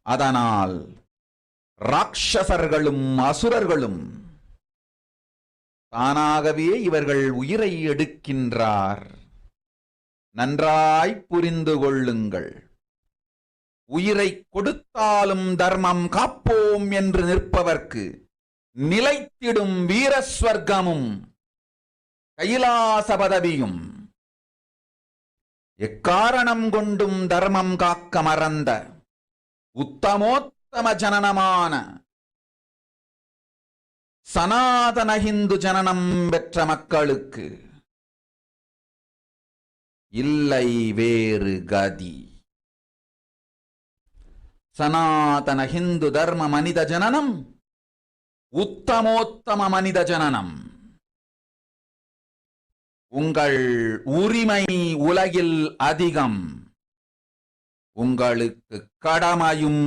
அதனால் ராட்சசர்களும் அசுரர்களும் தானாகவே இவர்கள் உயிரை எடுக்கின்றார். நன்றாய் புரிந்து கொள்ளுங்கள். உயிரை கொடுத்தாலும் தர்மம் காப்போம் என்று நிற்பவர்க்கு நிலைத்திடும் வீரஸ்வர்க்கமும் கைலாச பதவியும், எக்காரணம் கொண்டும் தர்மம் காக்க மறந்த உத்தமோத்தம ஜனனமான சனாதன ஹிந்து ஜனனம் பெற்ற மக்களுக்கு இல்லை வேறு கதி. சனாதன ஹிந்து தர்ம மனித ஜனனம் உத்தமோத்தம மனித ஜனனம். உங்கள் உரிமை உலகில் அதிகம், உங்களுக்கு கடமையும்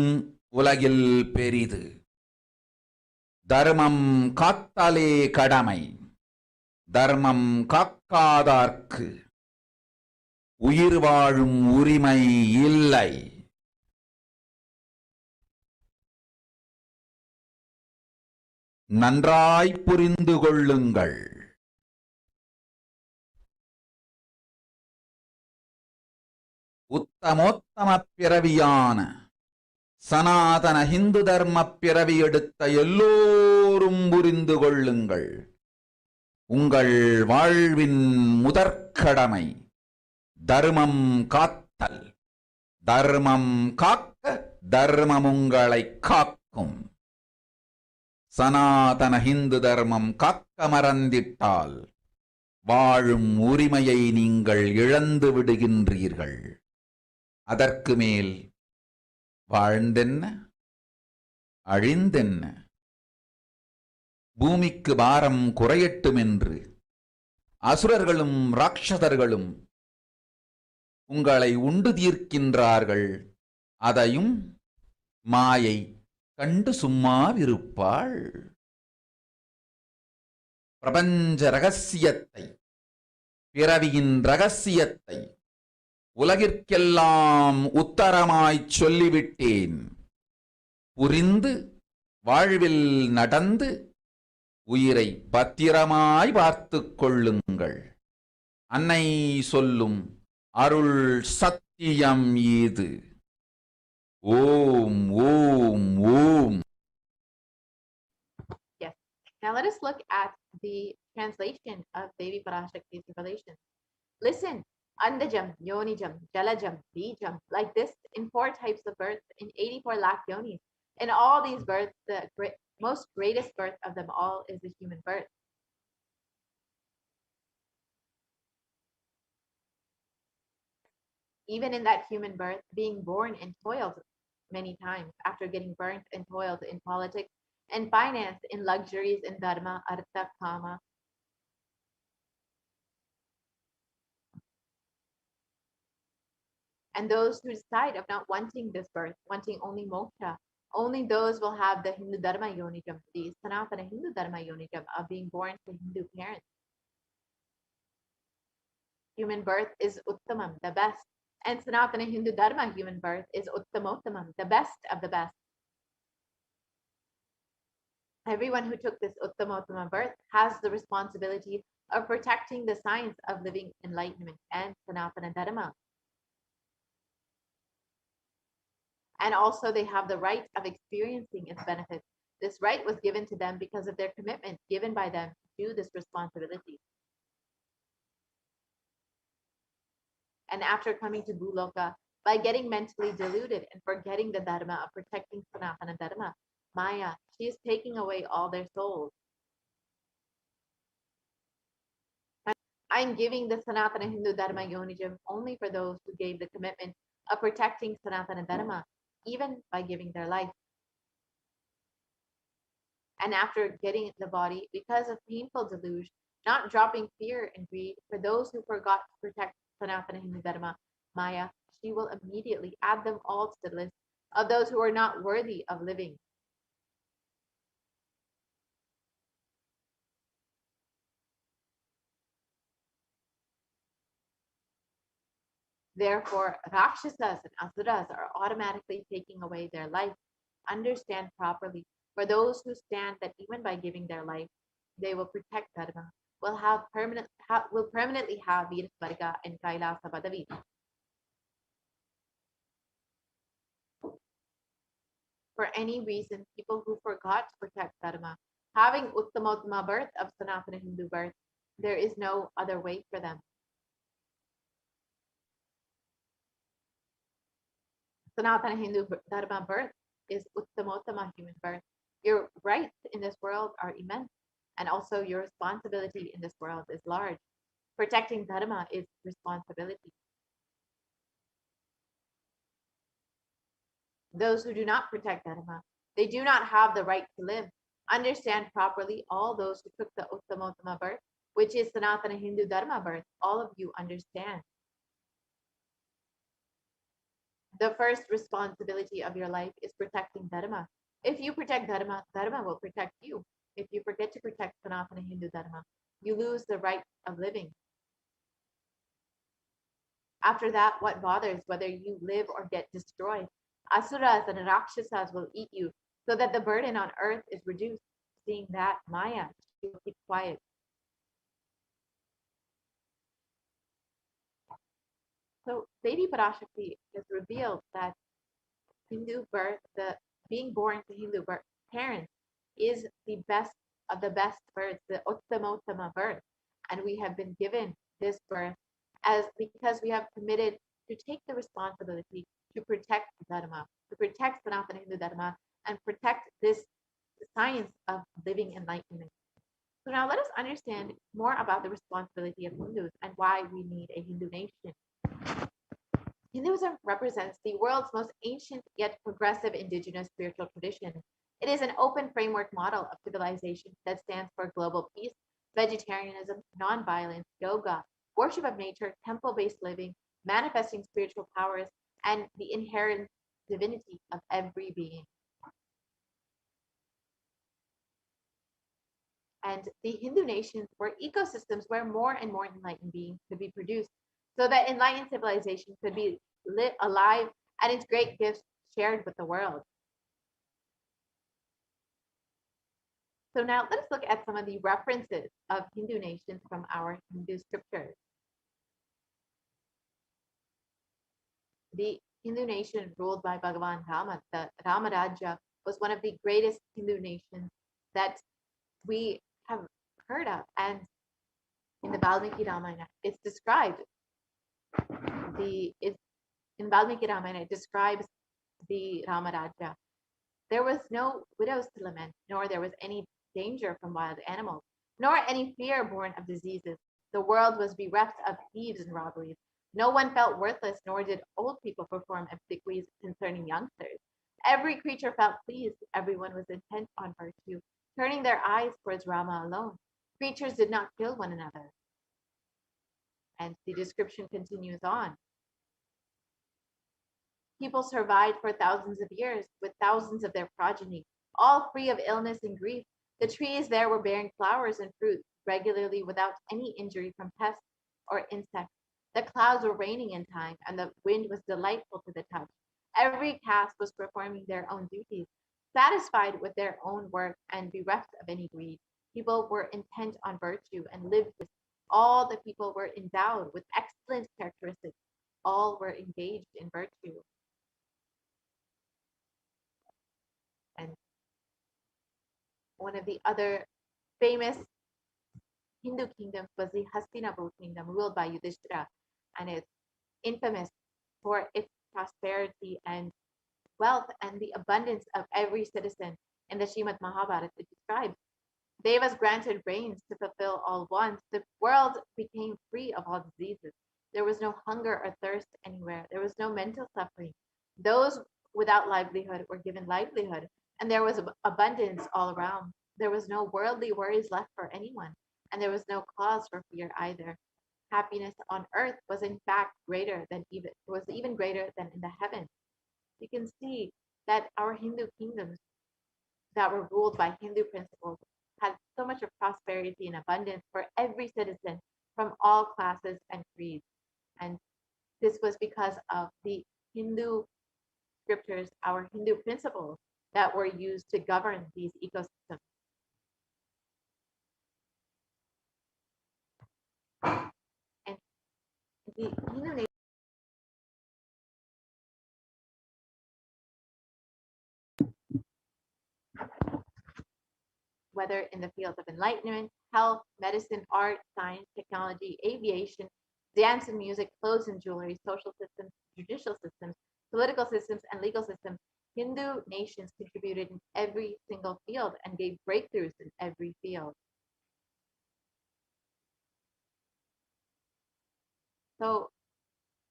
உலகில் பெரிது. தர்மம் காத்தாலே கடமை, தர்மம் காக்காதார்க்கு உயிர் வாழும் உரிமை இல்லை. நன்றாய் புரிந்து கொள்ளுங்கள். உத்தமோத்தம பிறவியான சனாதன ஹிந்து தர்ம பிறவி எடுத்த எல்லோரும் புரிந்து கொள்ளுங்கள். உங்கள் வாழ்வின் முதற்கடமை தர்மம் காத்தல். தர்மம் காக்க தர்மம் உங்களை காக்கும். சனாதன ஹிந்து தர்மம் காக்க மறந்திட்டால் வாழும் உரிமையை நீங்கள் இழந்து விடுகின்றீர்கள். அதற்கு மேல் வாழ்ந்தென்ன அழிந்தென்ன? பூமிக்கு பாரம் குறையட்டும் என்று அசுரர்களும் ராட்சதர்களும் உங்களை உண்டு தீர்க்கின்றார்கள். அதையும் மாயை கண்டு சும்மாவிருப்பாள். பிரபஞ்ச ரகசியத்தை, பிறவியின் ரகசியத்தை உலகிற்கெல்லாம் உத்தரமாய்ச் சொல்லிவிட்டேன். புரிந்து வாழ்வில் நடந்து உயிரை பத்திரமாய் பார்த்துக் கொள்ளுங்கள். அன்னை சொல்லும் அருள் சத்தியம் இது. ஓம் ஓம் ஓம். Yes. Now let us look at the translation of Devi Parashakti's revelation. Listen. Andajam, Yonijam, Jalajam, Bijam, like this in 4 types of births in 84 lakh yonis. In all these births, the most greatest birth of them all is the human birth. Even in that human birth, being born and toiled many times after getting burnt and toiled in politics and finance, in luxuries, in dharma, artha, kama, and those who decide of not wanting this birth, wanting only moksha, only those will have the Hindu Dharma Yonijam, the Sanatana Hindu Dharma Yonijam of being born to Hindu parents. Human birth is Uttamam, the best, and Sanatana Hindu Dharma human birth is Uttamottamam, the best of the best. Everyone who took this Uttamottama birth has the responsibility of protecting the science of living enlightenment and Sanatana Dharma. And also they have the right of experiencing its benefits. This right was given to them because of their commitment given by them to this responsibility. And after coming to Bhuloka, by getting mentally deluded and forgetting the dharma of protecting Sanatana Dharma, Maya, she is taking away all their souls. I am giving the Sanatana Hindu Dharma Yonijam only for those who gave the commitment of protecting Sanatana Dharma, even by giving their life. And after getting the body, because of painful delusion, not dropping fear and greed, for those who forgot to protect Sanatana Hindu Dharma, Maya, she will immediately add them all to the list of those who are not worthy of living. Therefore, Rakshasas and Asuras are automatically taking away their life. Understand properly. For those who stand that even by giving their life, they will protect Dharma, will permanently have Veer Svarga and Kailasa Padavi. For any reason, people who forgot to protect Dharma, having Uttamottama birth of Sanatana Hindu birth, there is no other way for them. Sanatana Hindu Dharma birth is Uttamottama human birth. Your rights in this world are immense, and also your responsibility in this world is large. Protecting Dharma is responsibility. Those who do not protect Dharma, they do not have the right to live. Understand properly, all those who took the Uttamottama birth, which is Sanatana Hindu Dharma birth, all of you understand. The first responsibility of your life is protecting Dharma. If you protect Dharma, Dharma will protect you. If you forget to protect Sanatana Hindu Dharma, you lose the right of living. After that, what bothers whether you live or get destroyed? Asuras and Rakshasas will eat you, so that the burden on earth is reduced. Seeing that, Maya, she will keep quiet. So Devi Parashakti has revealed that Hindu birth, the being born to Hindu birth, parents, is the best of the best births, the Uttamottama birth. And we have been given this birth as because we have committed to take the responsibility to protect Dharma, to protect Sanatana Hindu Dharma, and protect this science of living enlightenment. So now let us understand more about the responsibility of Hindus and why we need a Hindu nation. Hinduism represents the world's most ancient yet progressive indigenous spiritual tradition. It is an open framework model of civilization that stands for global peace, vegetarianism, nonviolence, yoga, worship of nature, temple-based living, manifesting spiritual powers, and the inherent divinity of every being. And the Hindu nations were ecosystems where more and more enlightened beings could be produced, so that enlightened civilization could be lit alive and its great gifts shared with the world. So now let us look at some of the references of Hindu nations from our Hindu scriptures. The Hindu nation ruled by Bhagavan Rama, the Rama Raja, was one of the greatest Hindu nations that we have heard of. And in the Valmiki Ramayana, it's described in Valmiki Ramayana, it describes the Rama Raja. There was no widows to lament, nor there was any danger from wild animals, nor any fear born of diseases. The world was bereft of thieves and robberies. No one felt worthless, nor did old people perform obsequies concerning youngsters. Every creature felt pleased. Everyone was intent on virtue, turning their eyes towards Rama alone. Creatures did not kill one another. And the description continues on. People survived for thousands of years with thousands of their progeny, all free of illness and grief. The trees there were bearing flowers and fruit regularly without any injury from pests or insects. The clouds were raining in time, and the wind was delightful to the touch. Every caste was performing their own duties, satisfied with their own work and bereft of any greed. People were intent on virtue and lived this. All the people were endowed with excellent characteristics. All were engaged in virtue. And one of the other famous Hindu kingdoms was the Hastinapur kingdom, ruled by Yudhishthira, and it's infamous for its prosperity and wealth and the abundance of every citizen. In the Srimad Mahabharata, it describes Devas granted rains to fulfill all wants. The world became free of all diseases. There was no hunger or thirst anywhere. There was no mental suffering. Those without livelihood were given livelihood, and there was abundance all around. There was no worldly worries left for anyone, and there was no cause for fear either. Happiness on earth was in fact even greater than in the heavens. You can see that our Hindu kingdoms that were ruled by Hindu principles had so much of prosperity and abundance for every citizen from all classes and creeds. And This was because of the Hindu scriptures, our Hindu principles that were used to govern these ecosystems. And the Hindu nation, whether in the fields of enlightenment, health, medicine, art, science, technology, aviation, dance and music, clothes and jewelry, social systems, judicial systems, political systems, and legal systems, Hindu nations contributed in every single field and gave breakthroughs in every field. So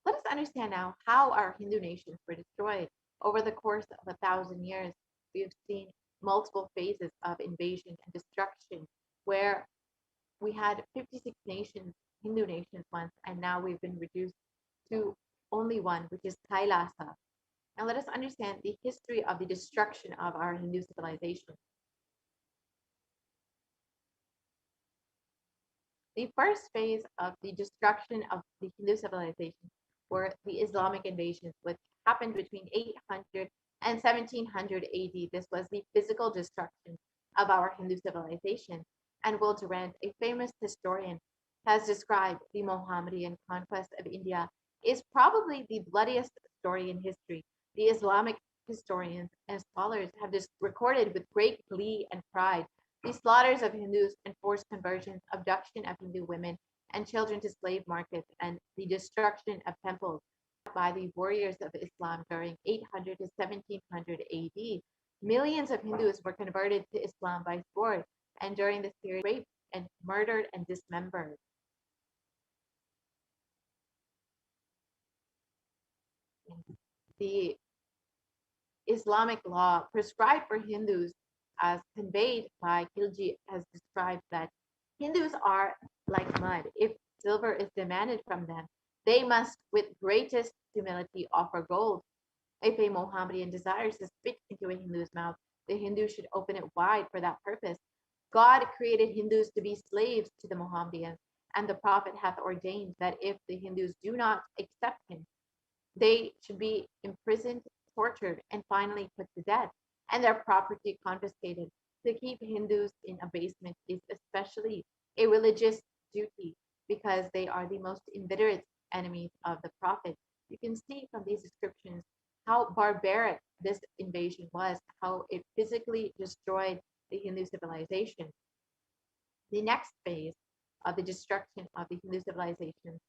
let us understand now how our Hindu nations were destroyed. Over the course of 1,000 years, we have seen multiple phases of invasion and destruction where we had 56 nations, Hindu nations once, and now we've been reduced to only one, which is Kailasa. Now let us understand the history of the destruction of our Hindu civilization. The first phase of the destruction of the Hindu civilization were the Islamic invasions, which happened between 800 and 1700 AD. This was the physical destruction of our Hindu civilization. And Will Durant, a famous historian, has described the Mohammedan conquest of India is probably the bloodiest story in history. The Islamic historians and scholars have just recorded with great glee and pride the slaughters of Hindus and forced conversions, abduction of Hindu women and children to slave markets, and the destruction of temples by the warriors of Islam during 800 to 1700 AD. Millions of Hindus were converted to Islam by sword, and during this period, raped and murdered and dismembered. The Islamic law prescribed for Hindus, as conveyed by Khilji, has described that Hindus are like mud. If silver is demanded from them, they must, with greatest humility, offer gold. If a Mohammedan desires to spit into a Hindu's mouth, the Hindu should open it wide for that purpose. God created Hindus to be slaves to the Mohammedans, and the Prophet hath ordained that if the Hindus do not accept him, they should be imprisoned, tortured, and finally put to death, and their property confiscated. To keep Hindus in abasement is especially a religious duty because they are the most inveterate enemies of the Prophet. You can see from these descriptions how barbaric this invasion was, how it physically destroyed the Hindu civilization. The next phase of the destruction of the Hindu civilization,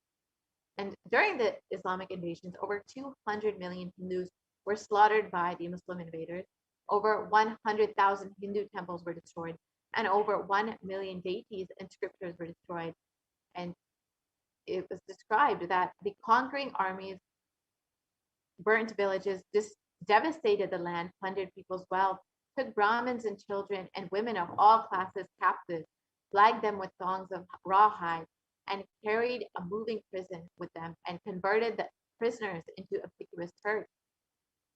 and during the Islamic invasions, over 200 million Hindus were slaughtered by the Muslim invaders. Over 100,000 Hindu temples were destroyed, and over 1 million deities and scriptures were destroyed. And it was described that the conquering armies burnt villages, devastated the land, plundered people's wealth, took Brahmins and children and women of all classes captive, flagged them with thongs of rawhide, and carried a moving prison with them and converted the prisoners into obsequious Turks.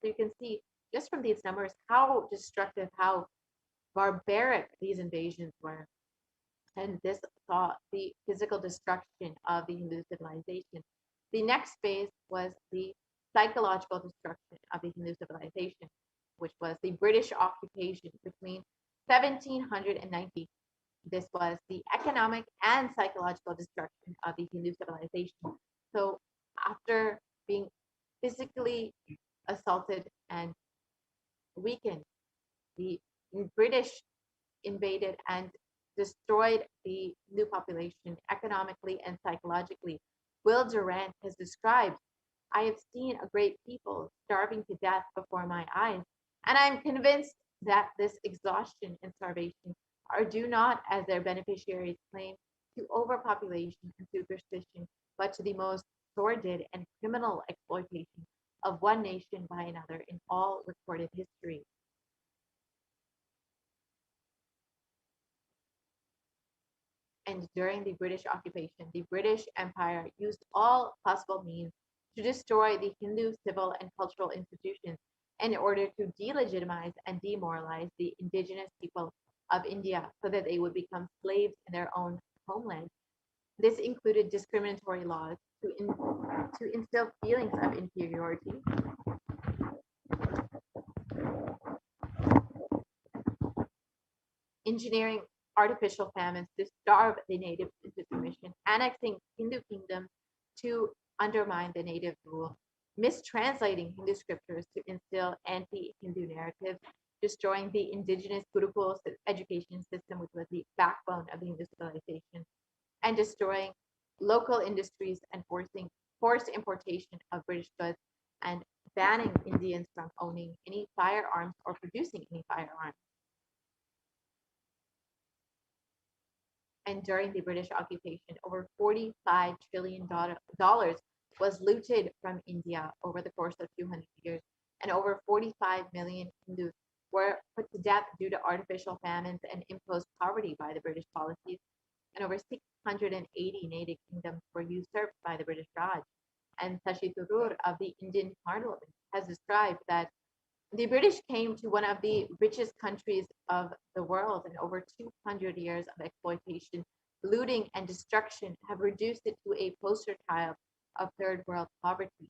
So you can see just from these numbers how destructive, how barbaric these invasions were. And this saw the physical destruction of the Hindu civilization. The next phase was the psychological destruction of the Hindu civilization, which was the British occupation between 1700 and 19. This was the economic and psychological destruction of the Hindu civilization. So after being physically assaulted and weakened, the British invaded and destroyed the new population economically and psychologically. Will Durant has described, I have seen a great people starving to death before my eyes, and I'm convinced that this exhaustion and starvation are due not, as their beneficiaries claim, to overpopulation and superstition, but to the most sordid and criminal exploitation of one nation by another in all recorded history. And during the British occupation, the British Empire used all possible means to destroy the Hindu civil and cultural institutions in order to delegitimize and demoralize the indigenous people of India so that they would become slaves in their own homeland. This included discriminatory laws, to instill feelings of inferiority, engineering artificial famines to starve the natives into submission, annexing Hindu kingdoms to undermine the native rule, mistranslating Hindu scriptures to instill anti-Hindu narratives, destroying the indigenous Gurukul education system, which was the backbone of the Hindu civilization, and destroying local industries and forced importation of British goods and banning Indians from owning any firearms or producing any firearms. And during the British occupation, over $45 trillion was looted from India over the course of 200 years, and over 45 million Hindus were put to death due to artificial famines and imposed poverty by the British policies, and over 680 native kingdoms were usurped by the British Raj. And Shashi Tharoor of the Indian Parliament has described that the British came to one of the richest countries of the world, and over 200 years of exploitation, looting, and destruction have reduced it to a poster child of third world poverty.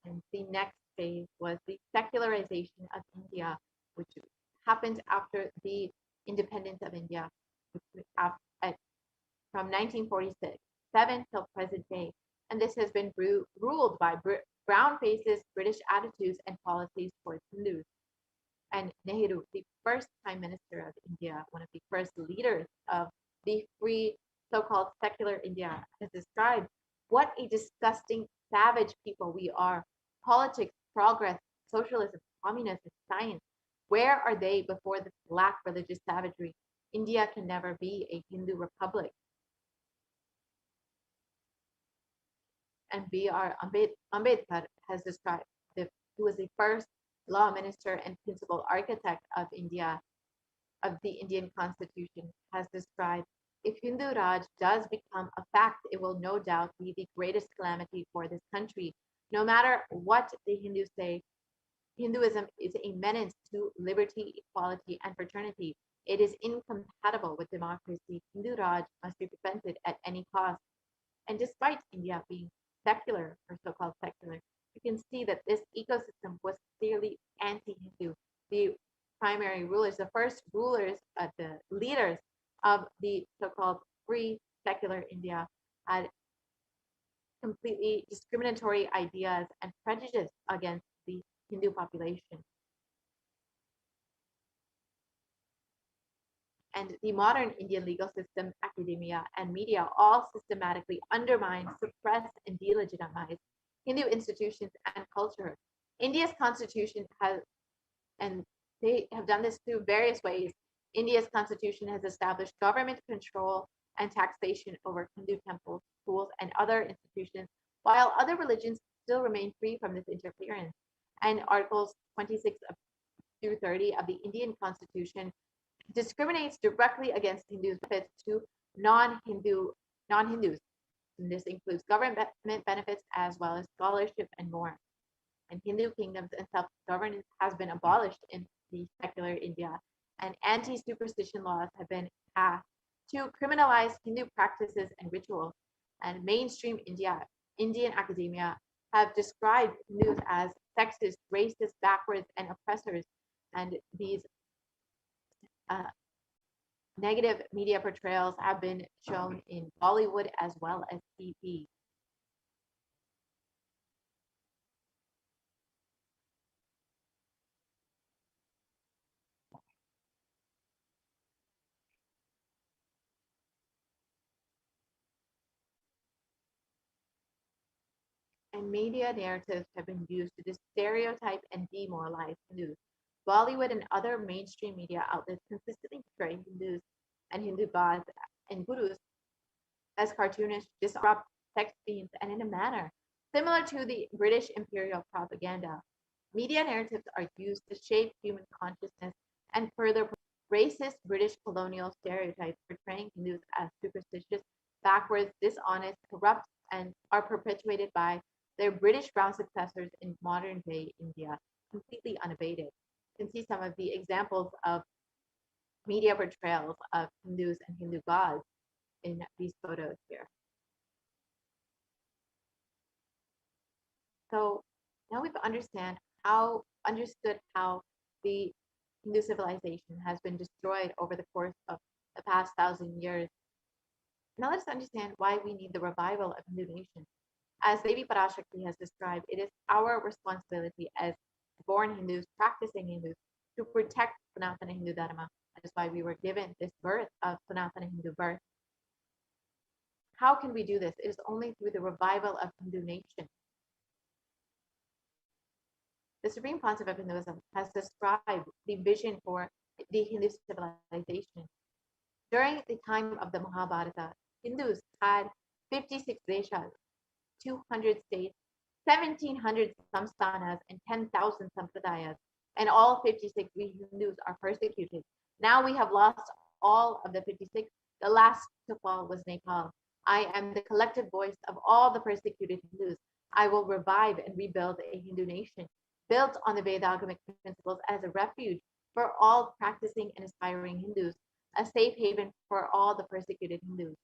And the next phase was the secularization of India, which happened after the independence of India, from 1947 till present day. And this has been ruled by brown faces, British attitudes and policies towards Hindus. And Nehru, the first Prime Minister of India, one of the first leaders of the free so-called secular India, has described what a disgusting, savage people we are. Politics, progress, socialism, communism, science. Where are they before this black religious savagery? India can never be a Hindu republic. And B.R. Ambedkar has described, who was the first law minister and principal architect of India, of the Indian Constitution, has described, if Hindu Raj does become a fact, it will no doubt be the greatest calamity for this country. No matter what the Hindus say, Hinduism is a menace to liberty, equality, and fraternity. It is incompatible with democracy. Hindu Raj must be prevented at any cost. And despite India being secular or so-called secular, you can see that this ecosystem was clearly anti-Hindu. The primary rulers, the first rulers, the leaders of the so-called free secular India had completely discriminatory ideas and prejudice against the Hindu population. And the modern Indian legal system, academia, and media all systematically undermine, suppress, and delegitimize Hindu institutions and culture. India's constitution has, and they have done this through various ways. India's constitution has established government control and taxation over Hindu temples, schools, and other institutions, while other religions still remain free from this interference. And Articles 26 through 30 of the Indian Constitution discriminates directly against Hindus benefits to non-Hindus. And this includes government benefits as well as scholarship and more. And Hindu kingdoms and self-governance has been abolished in the secular India, and anti-superstition laws have been passed to criminalize Hindu practices and rituals. And mainstream Indian academia have described Hindus as sexist, racist, backwards, and oppressors. And these negative media portrayals have been shown in Bollywood as well as TV. And media narratives have been used to stereotype and demoralize Hindus. Bollywood and other mainstream media outlets consistently portray Hindus and Hindu gods and gurus as cartoonish, disrupt, sex fiends, and in a manner similar to the British imperial propaganda. Media narratives are used to shape human consciousness and further racist British colonial stereotypes portraying Hindus as superstitious, backwards, dishonest, corrupt, and are perpetuated by their British brown successors in modern day India, completely unabated. You can see some of the examples of media portrayals of Hindus and Hindu gods in these photos here. So now we've understood how the Hindu civilization has been destroyed over the course of the past 1,000 years. Now let's understand why we need the revival of Hindu nation. As Devi Parashakti has described, it is our responsibility as born Hindus, practicing Hindus, to protect Sanatana Hindu Dharma. That is why we were given this birth of Sanatana Hindu birth. How can we do this? It is only through the revival of Hindu nation. The Supreme Pontiff of Hinduism has described the vision for the Hindu civilization. During the time of the Mahabharata, Hindus had 56 deshas, 200 states, 1,700 samsthanas, and 10,000 sampradayas. And all 56 we Hindus are persecuted. Now we have lost all of the 56. The last to fall was Nepal. I am the collective voice of all the persecuted Hindus. I will revive and rebuild a Hindu nation built on the Vedagamic principles as a refuge for all practicing and aspiring Hindus, a safe haven for all the persecuted Hindus.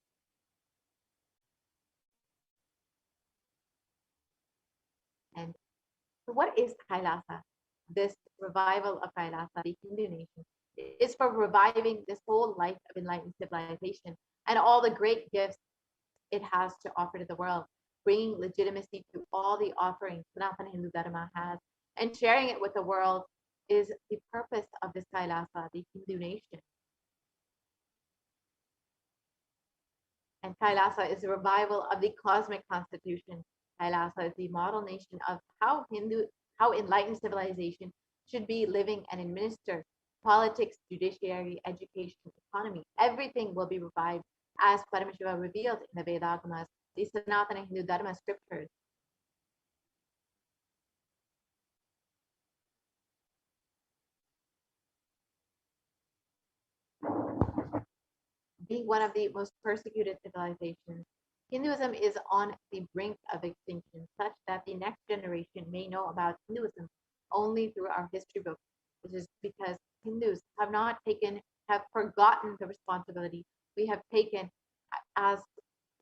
And so what is Kailasa? This revival of Kailasa, the Hindu nation, is for reviving this whole life of enlightened civilization and all the great gifts it has to offer to the world, bringing legitimacy to all the offerings Sanatana Hindu Dharma has, and sharing it with the world is the purpose of this Kailasa, the Hindu nation. And Kailasa is the revival of the cosmic constitution. Kailasa is the model nation of how enlightened civilization should be living and administer politics, judiciary, education, economy. Everything will be revived as Paramashiva revealed in the Vedagamas, the Sanatana Hindu Dharma scriptures. Being one of the most persecuted civilizations, Hinduism is on the brink of extinction, such that the next generation may know about Hinduism only through our history books, which is because Hindus have forgotten the responsibility we have taken as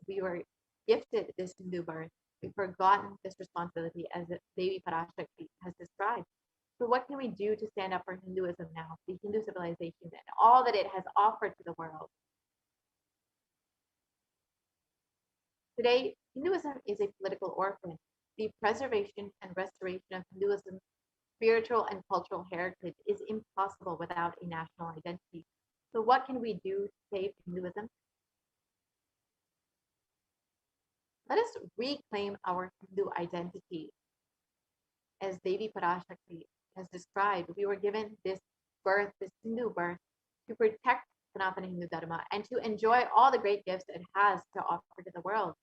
we were gifted this Hindu birth. We've forgotten this responsibility as Devi Parashakti has described. So what can we do to stand up for Hinduism now, the Hindu civilization, and all that it has offered to the world? Today, Hinduism is a political orphan. The preservation and restoration of Hinduism's spiritual and cultural heritage is impossible without a national identity. So what can we do to save Hinduism? Let us reclaim our Hindu identity. As Devi Parashakti has described, we were given this birth, this Hindu birth, to protect Sanatana Hindu Dharma and to enjoy all the great gifts it has to offer to the world.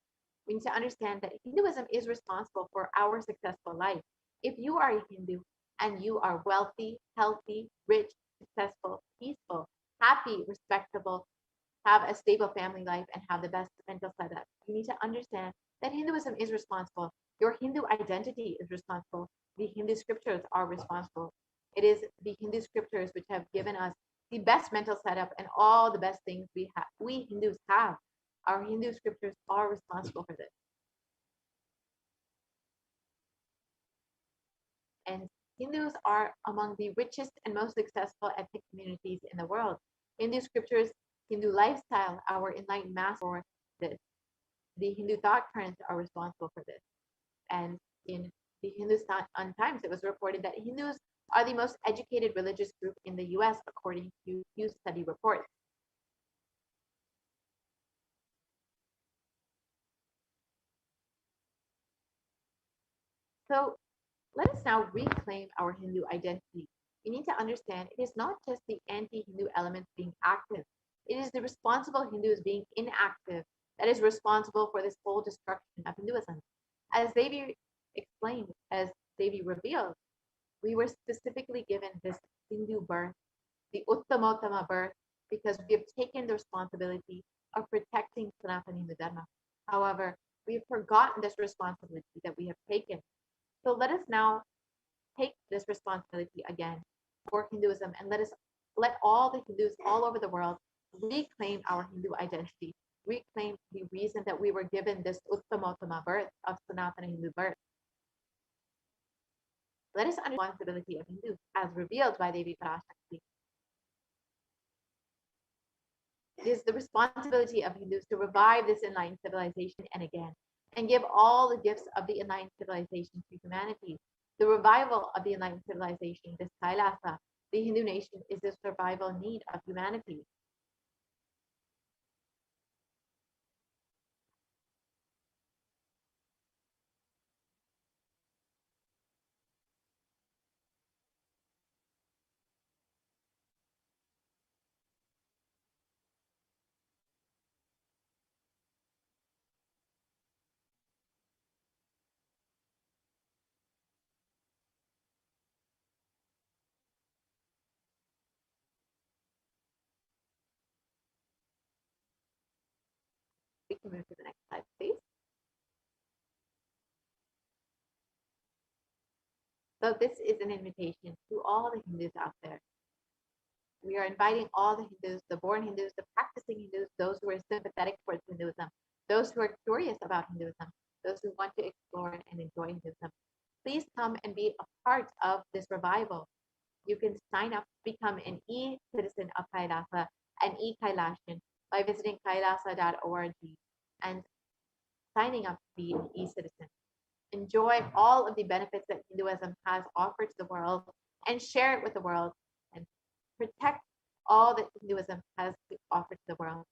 We need to understand that Hinduism is responsible for our successful life. If you are a Hindu and you are wealthy, healthy, rich, successful, peaceful, happy, respectable, have a stable family life, and have the best mental setup, you need to understand that Hinduism is responsible. Your Hindu identity is responsible. The Hindu scriptures are responsible. It is the Hindu scriptures which have given us the best mental setup and all the best things we Hindus have. Our Hindu scriptures are responsible for this. And Hindus are among the richest and most successful ethnic communities in the world. Hindu scriptures, Hindu lifestyle, our enlightened master for this. The Hindu thought currents are responsible for this. And in the Hindustan Times, it was reported that Hindus are the most educated religious group in the US, according to Pew study reports. So let us now reclaim our Hindu identity. We need to understand it is not just the anti-Hindu elements being active. It is the responsible Hindus being inactive that is responsible for this whole destruction of Hinduism. As Devi explained, as Devi revealed, we were specifically given this Hindu birth, the Uttamottama birth, because we have taken the responsibility of protecting Sanatana Hindu Dharma. However, we have forgotten this responsibility that we have taken. So let us now take this responsibility again for Hinduism, and let all the Hindus all over the world reclaim our Hindu identity. reclaim the reason that we were given this Uttamottama birth of Sanatana Hindu birth. Let us understand the responsibility of Hindus as revealed by Devi Parashakti. It is the responsibility of Hindus to revive this enlightened civilization and again, and give all the gifts of the enlightened civilization to humanity. The revival of the enlightened civilization, this Kailasa, the Hindu nation, is the survival need of humanity. We can move to the next slide, please. So this is an invitation to all the Hindus out there. We are inviting all the Hindus, the born Hindus, the practicing Hindus, those who are sympathetic towards Hinduism, those who are curious about Hinduism, those who want to explore and enjoy Hinduism. Please come and be a part of this revival. You can sign up to become an e-citizen of Kailasa, an e-Kailashian, by visiting kailasa.org and signing up to be an e-citizen. Enjoy all of the benefits that Hinduism has offered to the world and share it with the world and protect all that Hinduism has to offer to the world.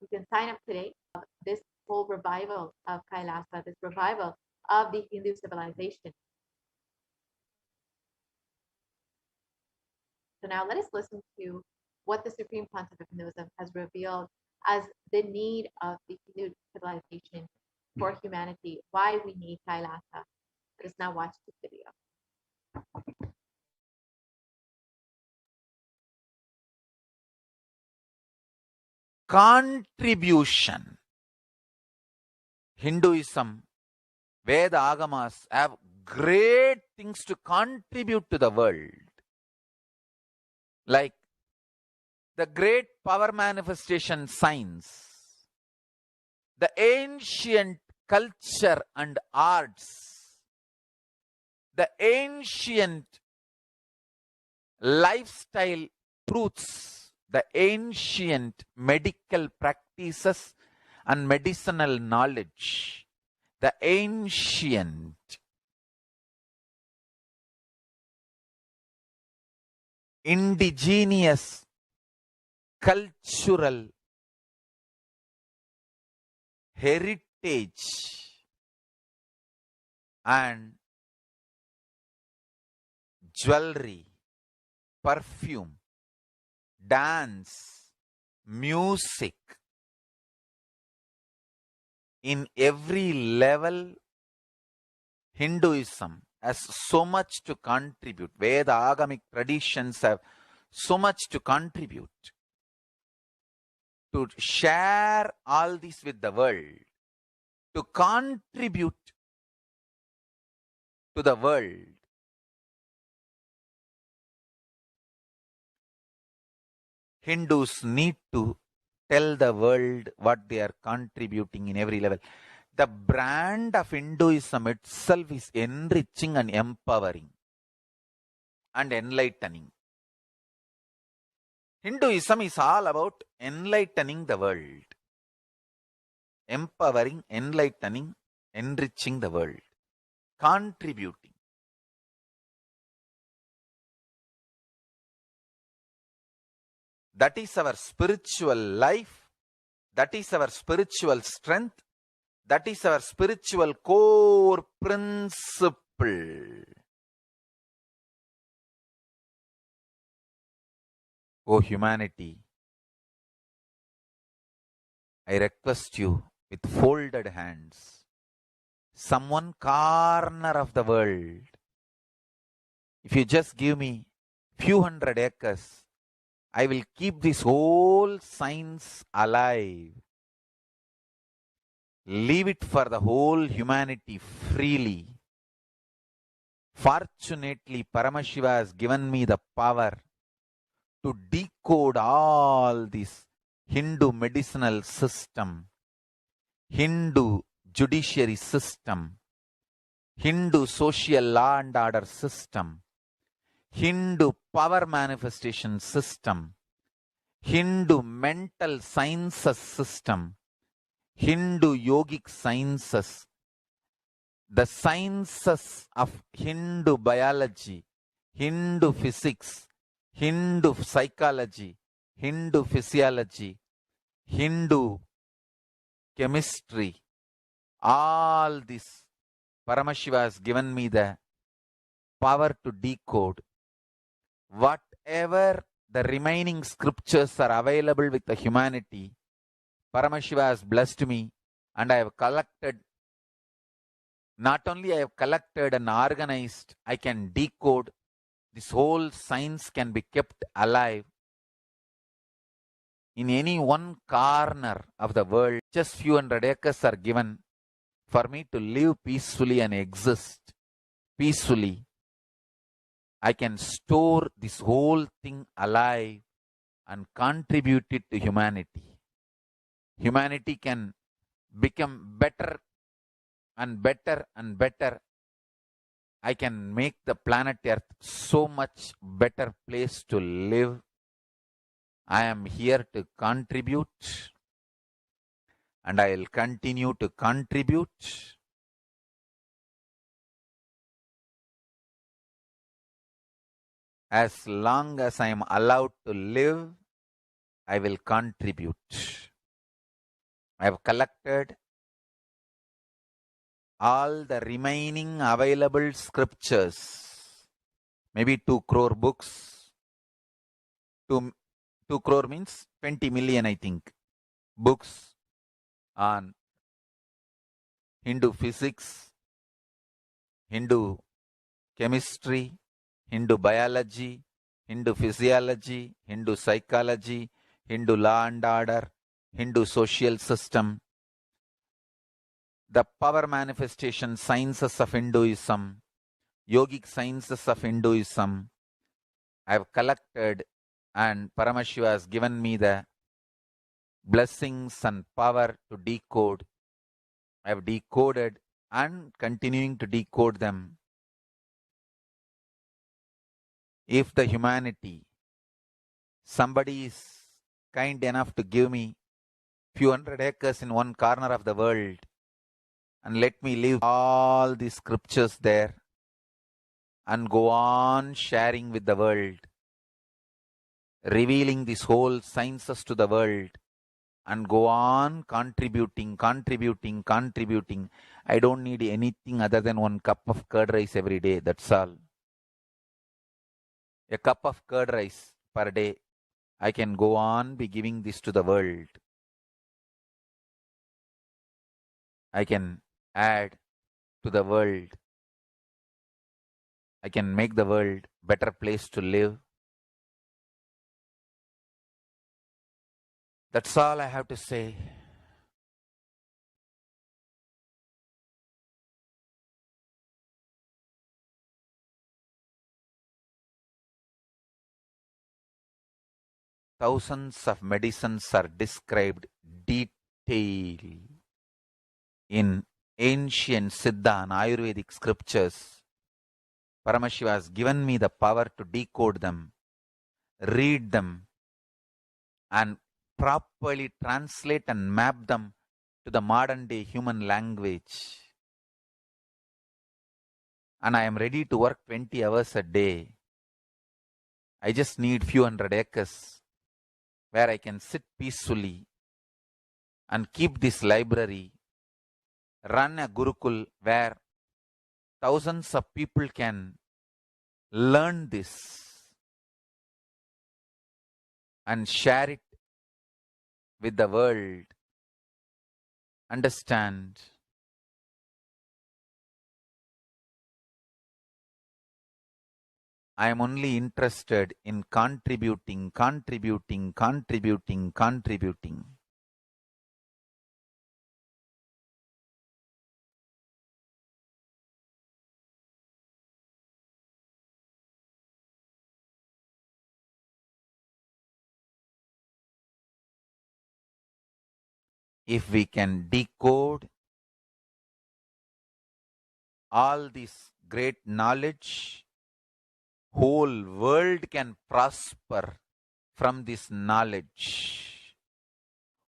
You can sign up today for this whole revival of Kailasa, this revival of the Hindu civilization. So now let us listen to what the Supreme Pontiff of Hinduism has revealed as the need of the Hindu civilization for humanity, why we need Kailasa. Let us now watch this video. Contribution. Hinduism, Veda Agamas have great things to contribute to the world. Like the great power manifestation science, the ancient culture and arts, the ancient lifestyle truths, the ancient medical practices and medicinal knowledge, the ancient indigenous cultural heritage and jewelry, perfume, dance, music, in every level, Hinduism has so much to contribute. Veda Agamic traditions have so much to contribute. To share all this with the world, to contribute to the world. Hindus need to tell the world what they are contributing in every level. The brand of Hinduism itself is enriching and empowering and enlightening. Hinduism is all about enlightening the world. Empowering, enlightening, enriching the world. Contributing. That is our spiritual life. That is our spiritual strength. That is our spiritual core principle. O humanity, I request you with folded hands, some one corner of the world, if you just give me few hundred acres, I will keep this whole science alive. Leave it for the whole humanity freely. Fortunately, Paramashiva has given me the power to decode all this Hindu medicinal system, Hindu judiciary system, Hindu social law and order system, Hindu power manifestation system, Hindu mental sciences system, Hindu yogic sciences, the sciences of Hindu biology, Hindu physics, Hindu psychology, Hindu physiology, Hindu chemistry, all this, Paramashiva has given me the power to decode whatever the remaining scriptures are available with the humanity. Paramashiva has blessed me, and I have collected, not only I have collected and organized, I can decode. This whole science can be kept alive in any one corner of the world. Just few hundred acres are given for me to live peacefully and exist peacefully. I can store this whole thing alive and contribute it to humanity. Humanity can become better and better and better. I can make the planet Earth so much better place to live. I am here to contribute, and I will continue to contribute. As long as I am allowed to live, I will contribute. I have collected all the remaining available scriptures, maybe 2 crore books. 2 crore means 20 million, I think, books on Hindu physics, Hindu chemistry, Hindu biology, Hindu physiology, Hindu psychology, Hindu law and order, Hindu social system, the power manifestation sciences of Hinduism, yogic sciences of Hinduism. I have collected, and Paramashiva has given me the blessings and power to decode. I have decoded and continuing to decode them. If the humanity, somebody is kind enough to give me few hundred acres in one corner of the world and let me live all the scriptures there and go on sharing with the world, revealing this whole sciences to the world, and go on contributing. I don't need anything other than one cup of curd rice every day. That's all. A cup of curd rice per day. I can go on be giving this to the world. I can add to the world. I can make the world better place to live. That's all I have to say. Thousands of medicines are described detail in ancient Siddha and Ayurvedic scriptures. Paramashiva has given me the power to decode them, read them, and properly translate and map them to the modern day human language. And I am ready to work 20 hours a day. I just need few hundred acres where I can sit peacefully and keep this library, run a Gurukul where thousands of people can learn this and share it with the world. Understand? I am only interested in contributing. if we can decode all this great knowledge, whole world can prosper from this knowledge.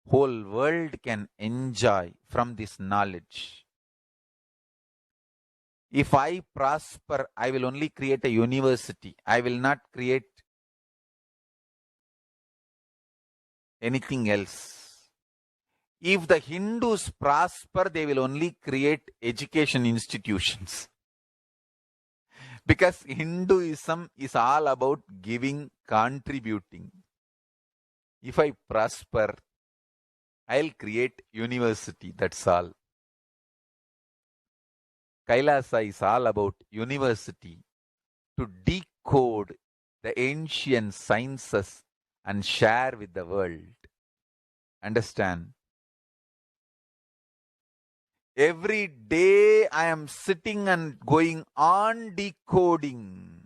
Whole world can enjoy from this knowledge. If I prosper, I will only create a university. I will not create anything else. If the Hindus prosper, they will only create education institutions. Because Hinduism is all about giving, contributing. If I prosper, I'll create university, that's all. Kailasa is all about university to decode the ancient sciences and share with the world. Understand? Every day I am sitting and going on decoding,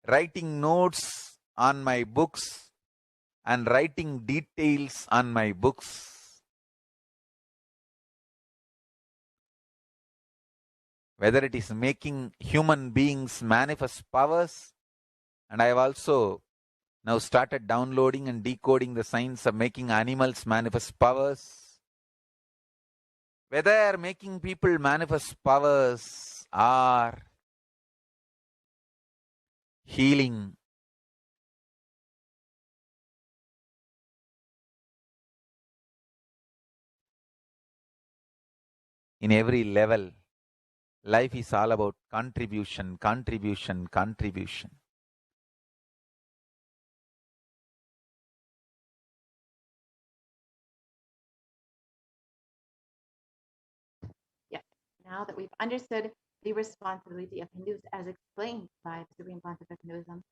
writing notes on my books and writing details on my books. Whether it is making human beings manifest powers, and I have also now started downloading and decoding the science of making animals manifest powers. Whether making people manifest powers or healing, in every level, life is all about contribution, contribution, contribution. Yeah. Now that we've understood the responsibility of Hindus as explained by the Supreme Pontificate of Hinduism,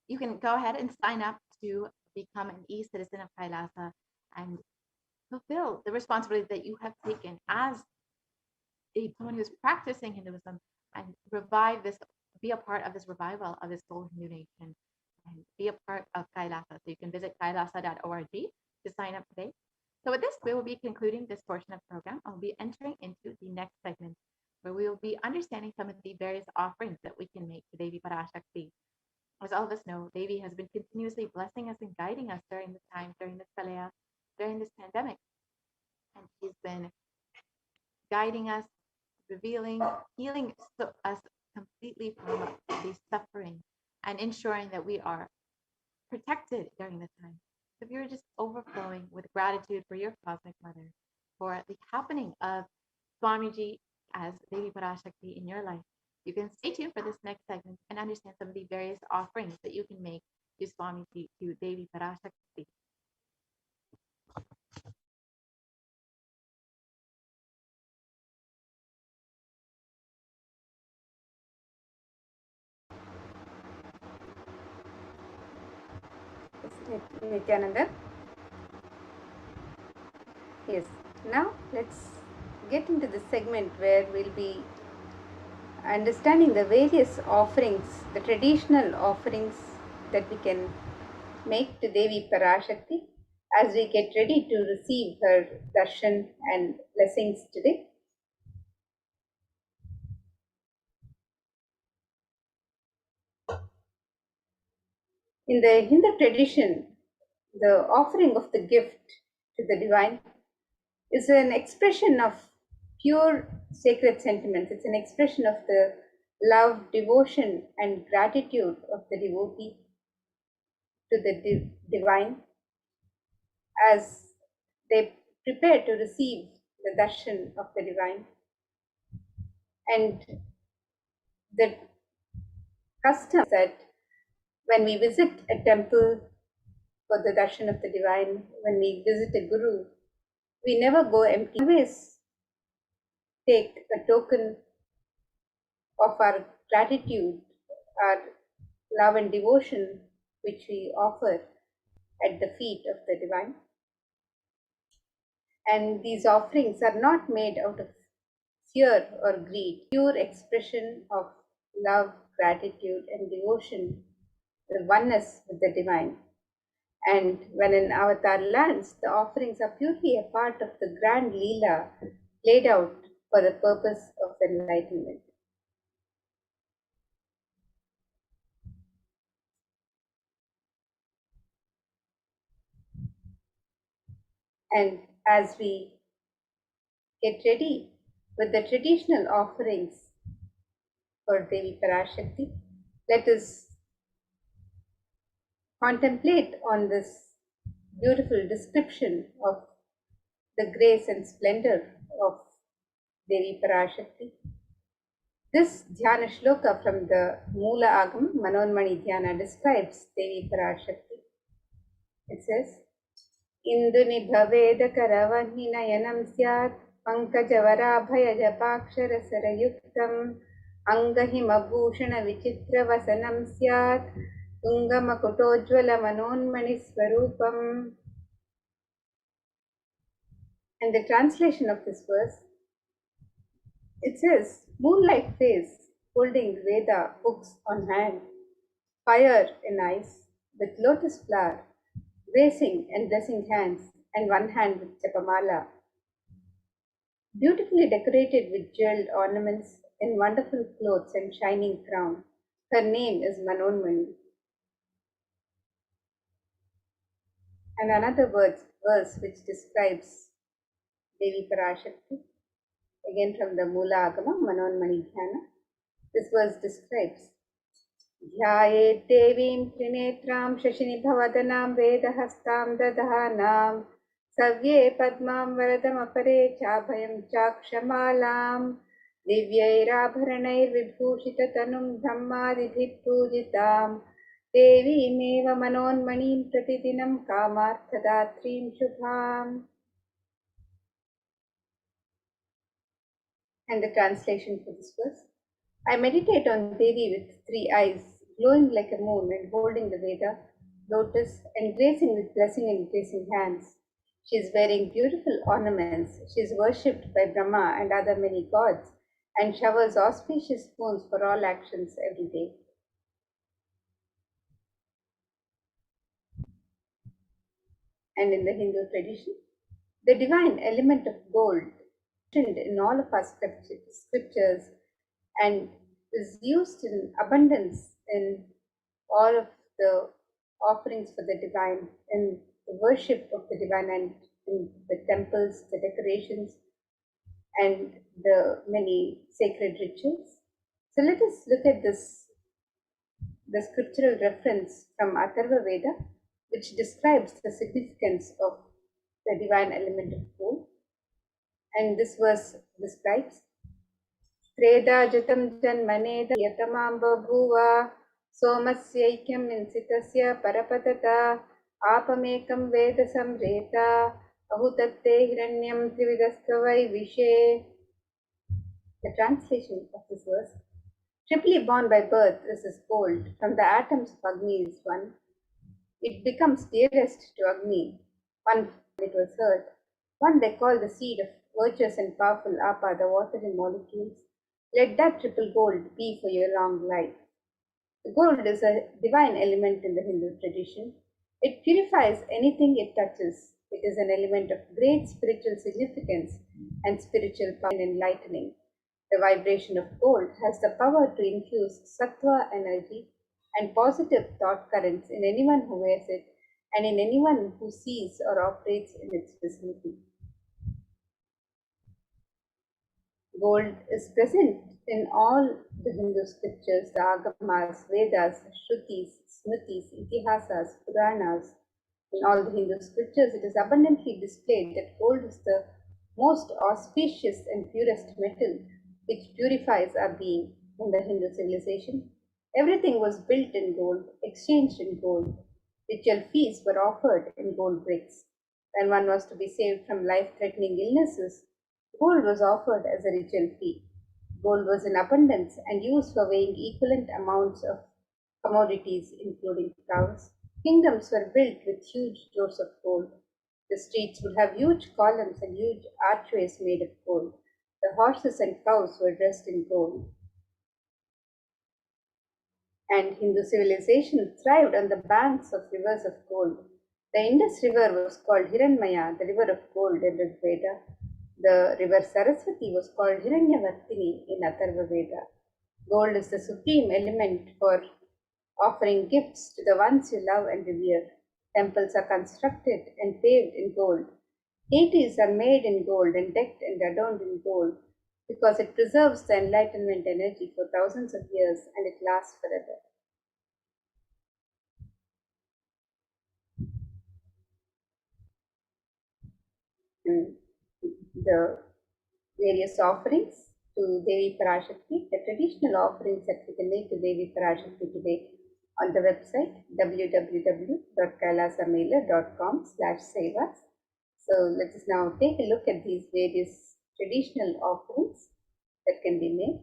you can go ahead and sign up to become an e-citizen of Kailasa and fulfill the responsibility that you have taken as someone who's practicing Hinduism and be a part of this revival of this whole Hindu nation and be a part of Kailasa. So you can visit kailasa.org to sign up today. So with this, we will be concluding this portion of the program. I'll be entering into the next segment where we will be understanding some of the various offerings that we can make to Devi Parashakti. As all of us know, Devi has been continuously blessing us and guiding us during this time, during this Kalaya, during this pandemic. And she's been guiding us, revealing, healing us completely from the suffering and ensuring that we are protected during this time. So if you're just overflowing with gratitude for your cosmic mother, for the happening of Swamiji as Devi Parashakti in your life, you can stay tuned for this next segment and understand some of the various offerings that you can make to Swamiji, to Devi Parashakti. Nithyananda. Yes. Now let's get into the segment where we'll be understanding the various offerings, the traditional offerings that we can make to Devi Parashakti as we get ready to receive her darshan and blessings today. In the Hindu tradition, the offering of the gift to the divine is an expression of pure sacred sentiments. It's an expression of the love, devotion, and gratitude of the devotee to the divine as they prepare to receive the darshan of the divine. And the custom that when we visit a temple for the darshan of the divine, when we visit a guru, we never go empty. We always take a token of our gratitude, our love and devotion, which we offer at the feet of the divine. And these offerings are not made out of fear or greed, pure expression of love, gratitude, and devotion, the oneness with the divine. And when an avatar lands, the offerings are purely a part of the grand Leela laid out for the purpose of enlightenment. And as we get ready with the traditional offerings for Devi Parashakti, let us contemplate on this beautiful description of the grace and splendor of Devi Parashakti. This Dhyana Shloka from the Moola Agam Manonmani Dhyana describes Devi Parashakti. It says, Induni Bhaveda Karavani Nayanam Syat Pankajavara Japakshara Angahimabhushana Vichitra Vasanam Syat Tungamakutojvala Manonmani Swarupam. And the translation of this verse, it says, moonlight face, holding Veda books on hand, fire in eyes, with lotus flower, gracing and blessing hands, and one hand with Japamala, beautifully decorated with jeweled ornaments in wonderful clothes and shining crown. Her name is Manonmani. And another verse which describes Devi Parashakti, again from the Moola Agama Manonmani Dhyana. This verse describes Dhyaye Devim Trinetram Shashinibbhavadanaam Vedahastam Dadhanam Savye Padmam Varadam Apare Chabhayam Chakshamalam Divyairabharanair Vibhushita Tanum Dhammadibhip Pujitam Devimeva Manonmanim Pratidinam Kamarthadatrim Shubham. And the translation for this verse. I meditate on Devi with three eyes, glowing like a moon and holding the Veda, lotus, and gracing with blessing and gracing hands. She is wearing beautiful ornaments. She is worshipped by Brahma and other many gods, and showers auspicious boons for all actions every day. And in the Hindu tradition, the divine element of gold in all of our scriptures and is used in abundance in all of the offerings for the divine, in the worship of the divine, and in the temples, the decorations, and the many sacred rituals. So let us look at this, the scriptural reference from Atharva Veda, which describes the significance of the divine element of gold. And this verse describes Tredajatam janmaneda yatamam babhuva somasyaikyam insitasya parapatata apamekam veda samreta ahutatte hiranyam trividastavai vishe. The translation of this verse, triply born by birth is this gold, from the atoms of Agni is one. It becomes dearest to Agni, one it was heard. One they call the seed of virtuous and powerful Apa, the watery molecules. Let that triple gold be for your long life. The gold is a divine element in the Hindu tradition. It purifies anything it touches. It is an element of great spiritual significance and spiritual power and enlightening. The vibration of gold has the power to infuse sattva energy and positive thought currents in anyone who wears it and in anyone who sees or operates in its vicinity. Gold is present in all the Hindu scriptures, the Agamas, Vedas, Shrutis, Smritis, Itihasas, Puranas. In all the Hindu scriptures, it is abundantly displayed that gold is the most auspicious and purest metal which purifies our being. In the Hindu civilization, everything was built in gold, exchanged in gold. Ritual feasts were offered in gold bricks. When one was to be saved from life-threatening illnesses, gold was offered as a ritual fee. Gold was in abundance and used for weighing equivalent amounts of commodities, including cows. Kingdoms were built with huge doors of gold. The streets would have huge columns and huge archways made of gold. The horses and cows were dressed in gold. And Hindu civilization thrived on the banks of rivers of gold. The Indus River was called Hiranmaya, the river of gold in Rig Veda. The river Saraswati was called Hiranyavartini in Atharva Veda. Gold is the supreme element for offering gifts to the ones you love and revere. Temples are constructed and paved in gold. Deities are made in gold and decked and adorned in gold because it preserves the enlightenment energy for thousands of years and it lasts forever. The various offerings to Devi Parashakti, the traditional offerings that we can make to Devi Parashakti today on the website www.kailasamela.com/sevas. So let us now take a look at these various traditional offerings that can be made.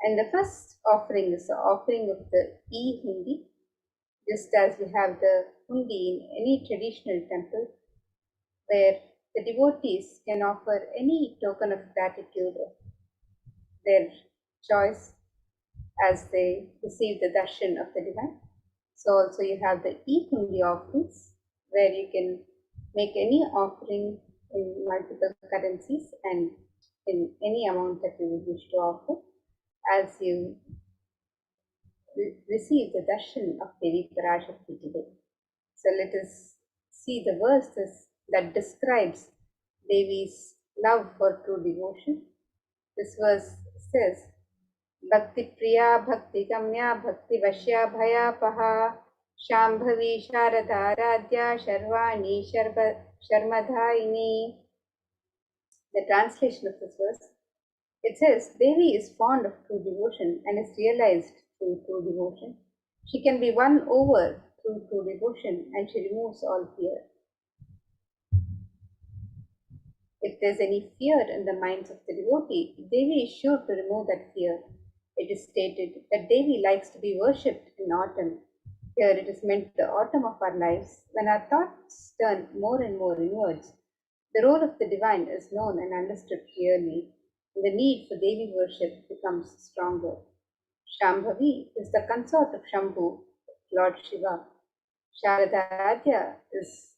And the first offering is the offering of the e-hundi. Just as we have the hundi in any traditional temple, where the devotees can offer any token of gratitude of their choice as they receive the darshan of the divine. So also you have the e-hundi offerings, where you can make any offering in multiple currencies and in any amount that you would wish to offer as you receive the darshan of Devi Parashakti today. So let us see the verses that describes Devi's love for true devotion. This verse says, Bhakti Priya Bhakti Gamya Bhakti Vashya Bhayapaha Shambhavi Sharada Radhya Sharvani Sharmadhaini. The translation of this verse, it says, Devi is fond of true devotion and is realized through true devotion. She can be won over through true devotion and she removes all fear. If there's any fear in the minds of the devotee, Devi is sure to remove that fear. It is stated that Devi likes to be worshipped in autumn. Here it is meant the autumn of our lives, when our thoughts turn more and more inwards. The role of the divine is known and understood clearly, and the need for Devi worship becomes stronger. Shambhavi is the consort of Shambhu, Lord Shiva. Sharadaradhya is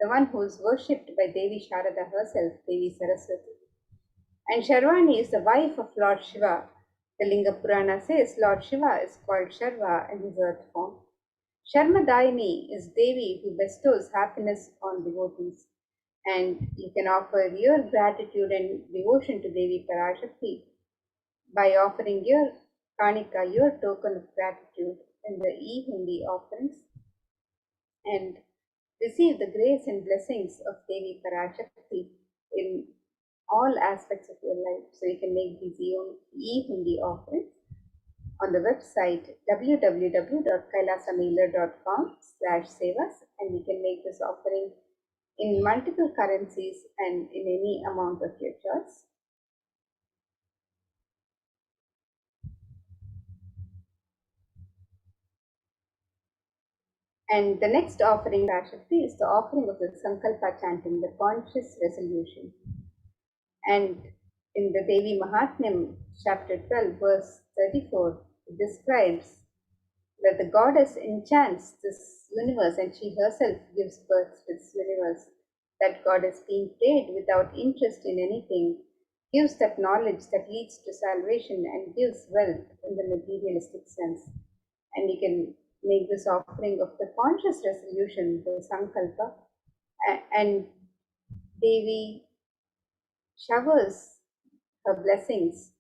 the one who is worshipped by Devi Sharada herself, Devi Saraswati. And Sharvani is the wife of Lord Shiva. The Linga Purana says Lord Shiva is called Sharva in his earth form. Sharmadayini is Devi who bestows happiness on devotees. And you can offer your gratitude and devotion to Devi Parashakti by offering your kanika, your token of gratitude in the e-hundi offerings, and receive the grace and blessings of Devi Parashakti in all aspects of your life. So you can make these e-hundi offerings on the website www.kailasamela.com/sevas, and you can make this offering in multiple currencies and in any amount of your choice. And the next offering, Parashakti, is the offering of the Sankalpa chanting, the conscious resolution. And in the Devi Mahatmyam, chapter 12, verse 34, it describes that the goddess enchants this universe and she herself gives birth to this universe. That goddess, being prayed without interest in anything, gives that knowledge that leads to salvation and gives wealth in the materialistic sense. And you can make this offering of the conscious resolution, the Sankalpa, and Devi showers her blessings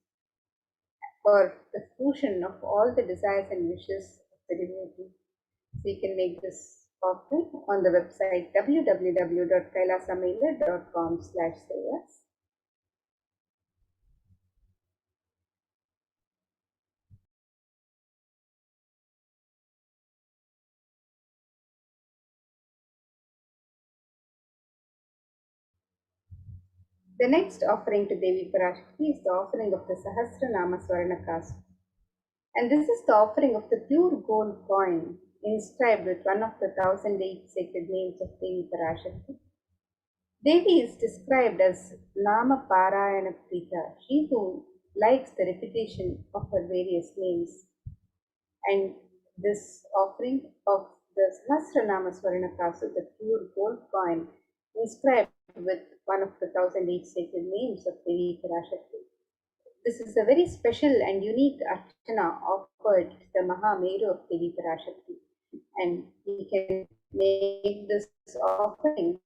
for the fruition of all the desires and wishes of the devotee. So you can make this offering on the website www.kailasamela.com/sevas. The next offering to Devi Parashakti is the offering of the Sahasranama Swarnakast. And this is the offering of the pure gold coin inscribed with one of the 1008 sacred names of Devi Parashakti. Devi is described as Nama Parayana Prita, she who likes the repetition of her various names. And this offering of the Sahasranama Swarnakasu, the pure gold coin inscribed with one of the 1008 sacred names of Devi Parashakti. This is a very special and unique archana offered to the Mahameru of Devi Parashakti, and we can make this offering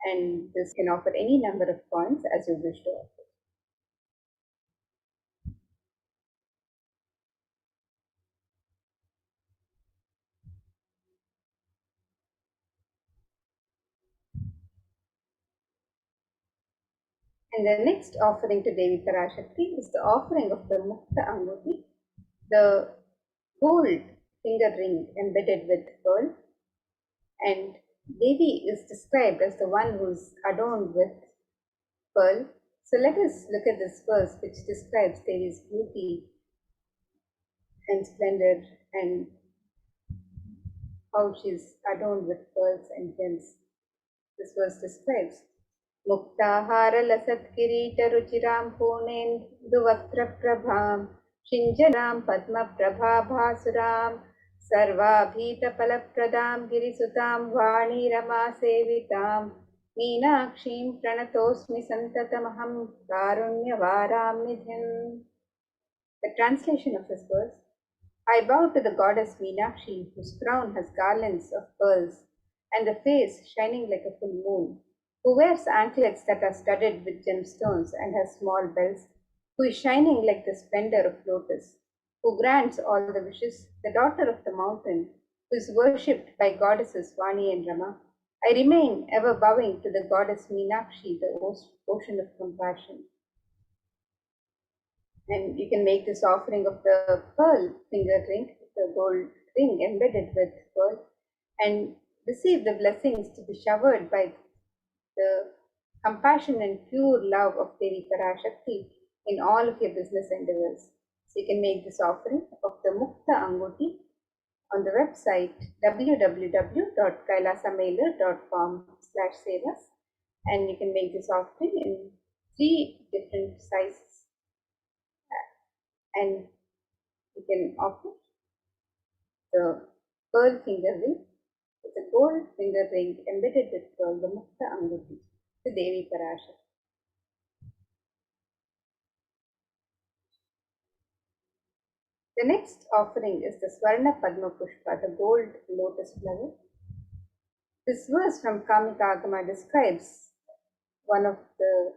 and this can offer any number of coins as you wish to offer. And the next offering to Devi Parashakti is the offering of the Mukta Anguti, the gold finger ring embedded with pearl. And Devi is described as the one who is adorned with pearl. So let us look at this verse which describes Devi's beauty and splendor and how she is adorned with pearls and gems. This verse describes मुक्ताहारलसत्किरीटरुचिरां पूर्णेन्दुवक्त्रप्रभां शिञ्जनां पद्मप्रभाभासुरां सर्वाभीतफलप्रदां गिरिसुतां वाणीरमासेवितां मीनाक्षीं प्रणतोऽस्मि सन्ततमहं कारुण्यवारां निधिम्. The translation of this verse: I bow to the goddess Meenakshi, whose crown has garlands of pearls and the face shining like a full moon, who wears anklets that are studded with gemstones and has small bells, who is shining like the splendor of lotus, who grants all the wishes, the daughter of the mountain, who is worshipped by goddesses Vani and Rama. I remain ever bowing to the goddess Meenakshi, the ocean of compassion. And you can make this offering of the pearl finger ring, the gold ring embedded with pearl, and receive the blessings to be showered by the compassion and pure love of Devi Parashakti in all of your business endeavors. So you can make this offering of the Mukta Anguti on the website www.kailasamailer.com/sevas, and you can make this offering in 3 different sizes. And you can offer the pearl finger ring with a gold finger ring embedded with pearl, the Mukta Anguti, to Devi Parashakti. The next offering is the Swarna Padma Pushpa, the gold lotus flower. This verse from Kamika Agama describes one of the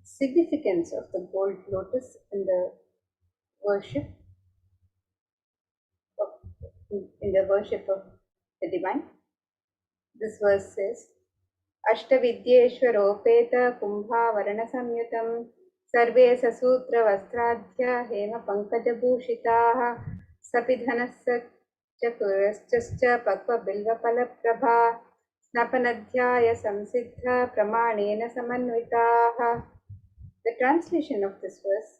significance of the gold lotus in the worship of the divine. This verse says, अष्टविद्येश्वरोपेत कुम्भावरणसंयुतं सर्वे ससूत्रवस्त्राढ्य हेमपङ्कजभूषिताः सपिधनश्च चतुरश्च पक्वबिल्वफलप्रभा स्नपनध्याय संसिद्ध प्रमाणेन समन्विताः. The translation of this verse,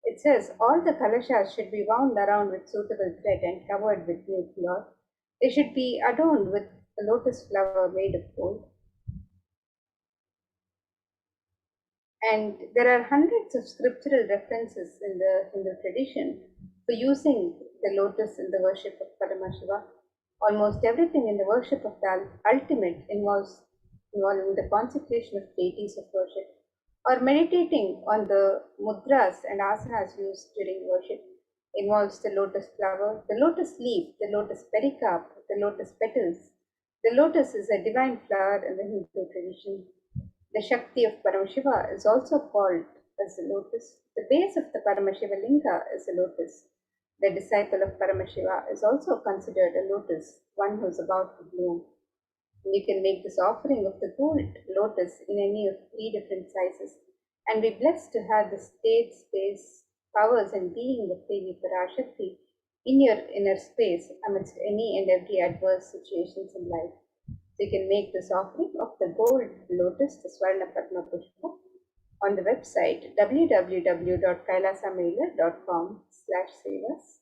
it says, all the kalashas should be wound around with suitable thread and covered with new cloth. They should be adorned with a lotus flower made of gold. And there are hundreds of scriptural references in the Hindu tradition for using the lotus in the worship of Paramashiva. Almost everything in the worship of the ultimate involves the consecration of deities of worship, or meditating on the mudras and asanas used during worship involves the lotus flower, the lotus leaf, the lotus pericarp, the lotus petals. The lotus is a divine flower in the Hindu tradition. The Shakti of Paramashiva is also called as the lotus. The base of the Paramashiva Linga is a lotus. The disciple of Paramashiva is also considered a lotus, one who is about to bloom. You can make this offering of the gold lotus in any of 3 different sizes and be blessed to have the state, space, powers, and being of Devi Parashakti in your inner space amidst any and every adverse situations in life. So you can make this offering of the gold lotus, the Swarna Padma Pushpa, on the website www.kailasamailer.com/sevas.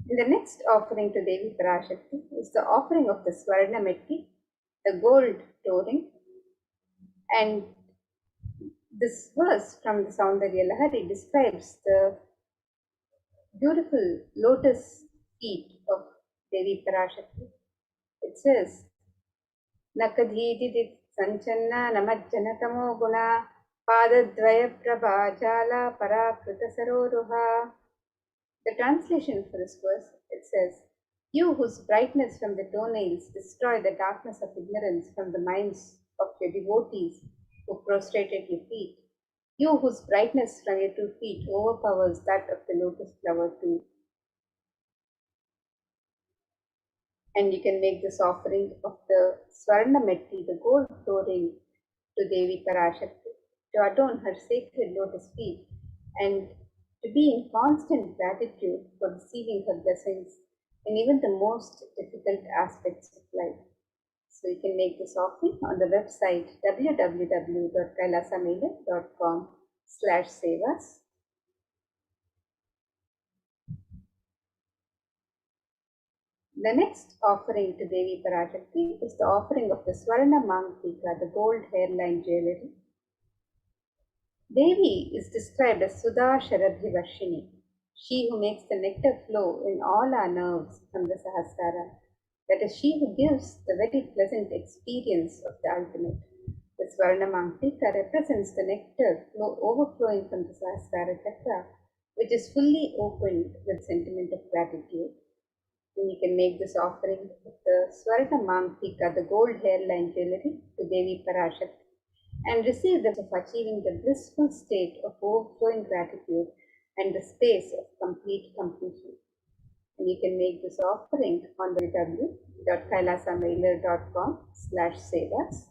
And the next offering to Devi Parashakti is the offering of the Swarna Metti, the gold touring. And this verse from the Saundarya Lahari describes the beautiful lotus feet of Devi Parashakti. It says, Nakadhididit Sanchanna Namajjanatamo Guna Padadvaya Prabha Jala Parakruta Saroruha. The translation for this verse, it says, You whose brightness from the toenails destroy the darkness of ignorance from the minds of your devotees who prostrated your feet. You whose brightness from your 2 feet overpowers that of the lotus flower too. And you can make this offering of the Swarna Metti, the gold flooring, to Devi Parashakti, to adorn her sacred lotus feet, and to be in constant gratitude for receiving her blessings in even the most difficult aspects of life. So you can make this offering on the website www.kailasamailer.com/sevas. The next offering to Devi Parashakti is the offering of the Swarna Mangtika, the gold hairline jewelry. Devi is described as Sudha Sharabhi Varshini, she who makes the nectar flow in all our nerves from the Sahasrara. That is, she who gives the very pleasant experience of the ultimate. The Swarna Mangtika represents the nectar overflowing from the Sahasrara Chakra, which is fully opened with sentiment of gratitude. And you can make this offering of the Swarna Mangtika, the gold hairline jewelry, to Devi Parashakti, and receive the of achieving the blissful state of overflowing gratitude and the space of complete completion. And you can make this offering on www.kailasamailer.com/sevas.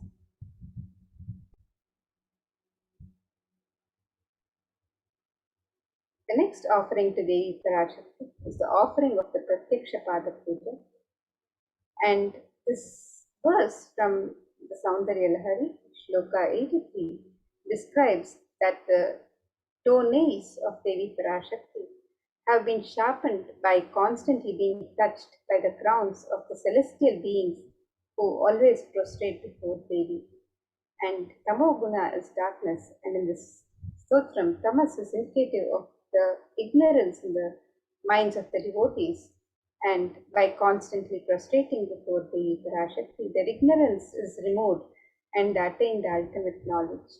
The next offering to Devi Parashakti is the offering of the Pratyaksha Pada Puja. And this verse from the Saundarya Lahari, Shloka 83, describes that the toenails of Devi Parashakti have been sharpened by constantly being touched by the crowns of the celestial beings who always prostrate before Devi. And Tamoguna is darkness, and in this stotram, tamas is indicative of the ignorance in the minds of the devotees. And by constantly prostrating before the Parashakti, their ignorance is removed and they attain the ultimate knowledge.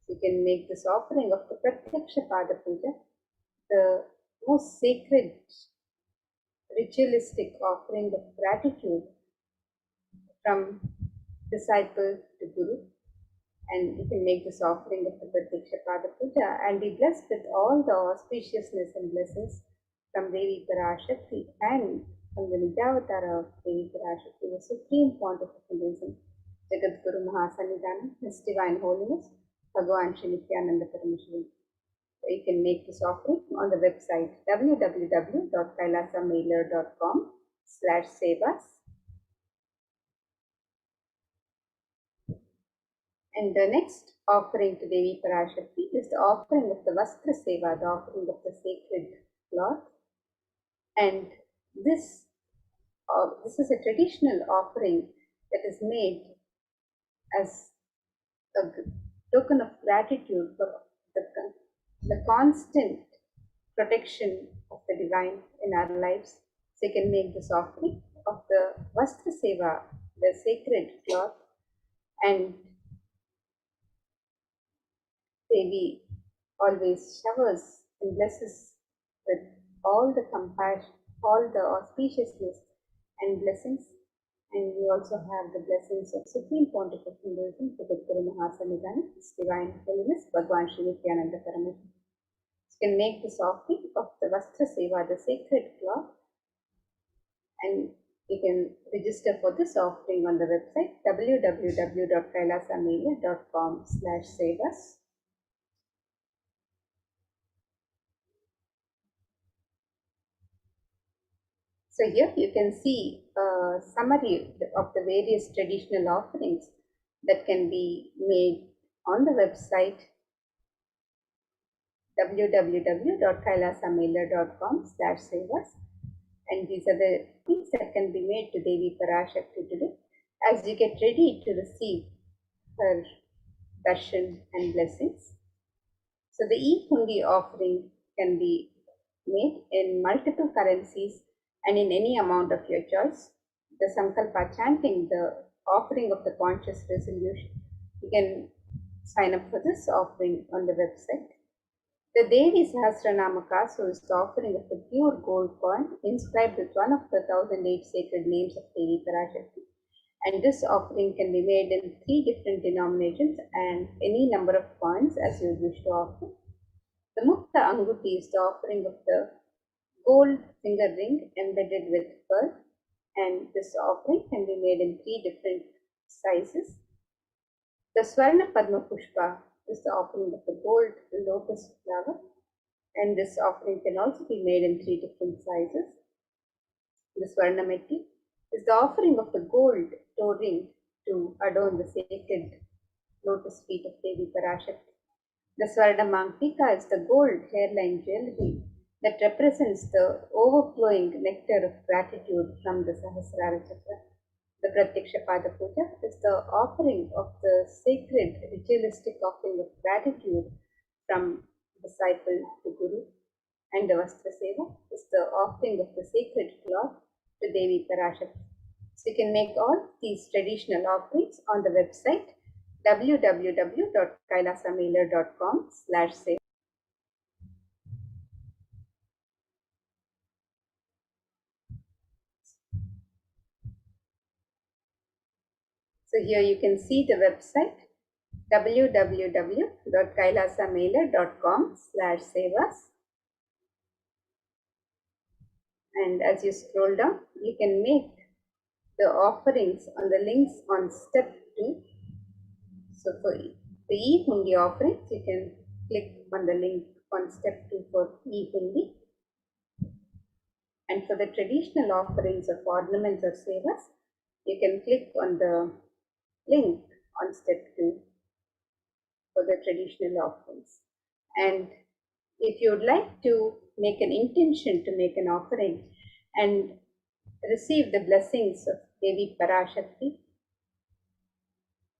You can make this offering of the Pratyaksha Pada Puja, the most sacred ritualistic offering of gratitude from disciple to Guru. And you can make this offering of the Pratyaksha Pada Puja and be blessed with all the auspiciousness and blessings from Devi Parashakti and from the Nidyavatara of Devi Parashakti, the supreme pontificalism, Jagat Guru Mahasannidhanam, His Divine Holiness, Bhagavan Shri Nithyananda Paramashivam. You can make this offering on the website www.kailasamailer.com/sevas. And the next offering to Devi Parashakti is the offering of the Vastra Seva, the offering of the sacred cloth. And this is a traditional offering that is made as a token of gratitude for the constant protection of the divine in our lives. So you can make this offering of the Vastra Seva, the sacred cloth, and Devi always showers and blesses with all the compassion, all the auspiciousness and blessings. And we also have the blessings of Supreme Pontiff of Hinduism, the Guru Mahasannidhana, His Divine Holiness, Bhagwan Shri Nithyananda Paramashivam. You can make this offering of the Vastra Seva, the sacred cloth, and you can register for this offering on the website www.kailasamelia.com/sevas. So here you can see a summary of the various traditional offerings that can be made on the website www.kailasamelia.com/sevas. And these are the things that can be made to Devi Parashakti today as you get ready to receive her darshan and blessings. So the e-hundi offering can be made in multiple currencies and in any amount of your choice. The Sankalpa chanting, the offering of the conscious resolution, you can sign up for this offering on the website. The Devi Sahasranama Kasu is the offering of the pure gold coin inscribed with one of the 1008 sacred names of Devi Parashakti. And this offering can be made in 3 different denominations and any number of coins as you wish to offer. The Mukta Anguti is the offering of the gold finger ring embedded with pearl, and this offering can be made in 3 different sizes. The Swarna Padma Pushpa is the offering of the gold lotus flower, and this offering can also be made in 3 different sizes. The Swarna Metti is the offering of the gold toe ring to adorn the sacred lotus feet of Devi Parashakti. The Swarna Mangtika is the gold hairline jewelry that represents the overflowing nectar of gratitude from the Sahasrara Chakra. The Pratyaksha Pada Puja is the offering of the sacred ritualistic offering of gratitude from disciple to Guru. And the Vastra Seva is the offering of the sacred cloth to Devi Parashakti. So you can make all these traditional offerings on the website www.kailasamelia.com/seva. So here you can see the website www.kailasamelia.com/sevas. And as you scroll down, you can make the offerings on the links on step 2. So for the e-hundi offerings, you can click on the link on step 2 for e-hundi. And for the traditional offerings of ornaments or sevas, you can click on the link on step 2 for the traditional offerings. And if you would like to make an intention to make an offering and receive the blessings of Devi Parashakti,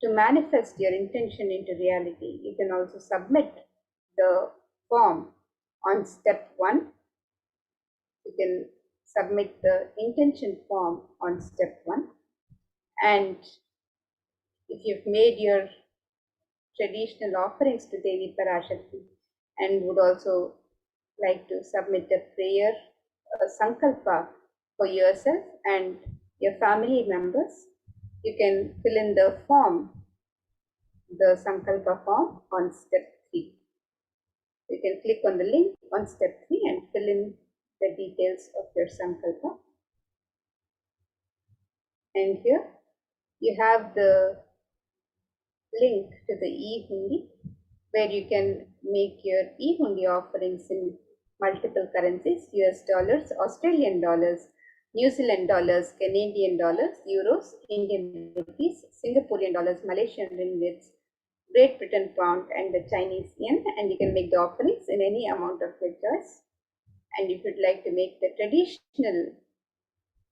to manifest your intention into reality, you can also submit the form on step 1. You can submit the intention form on step 1. And if you've made your traditional offerings to Devi Parashakti and would also like to submit a prayer, a sankalpa for yourself and your family members, you can fill in the form, the sankalpa form on step 3. You can click on the link on step 3 and fill in the details of your sankalpa. And here you have the link to the e-hundi where you can make your e-hundi offerings in multiple currencies: US dollars, Australian dollars, New Zealand dollars, Canadian dollars, euros, Indian rupees, Singaporean dollars, Malaysian ringgits, Great Britain pound, and the Chinese yen. And you can make the offerings in any amount of your choice. And if you'd like to make the traditional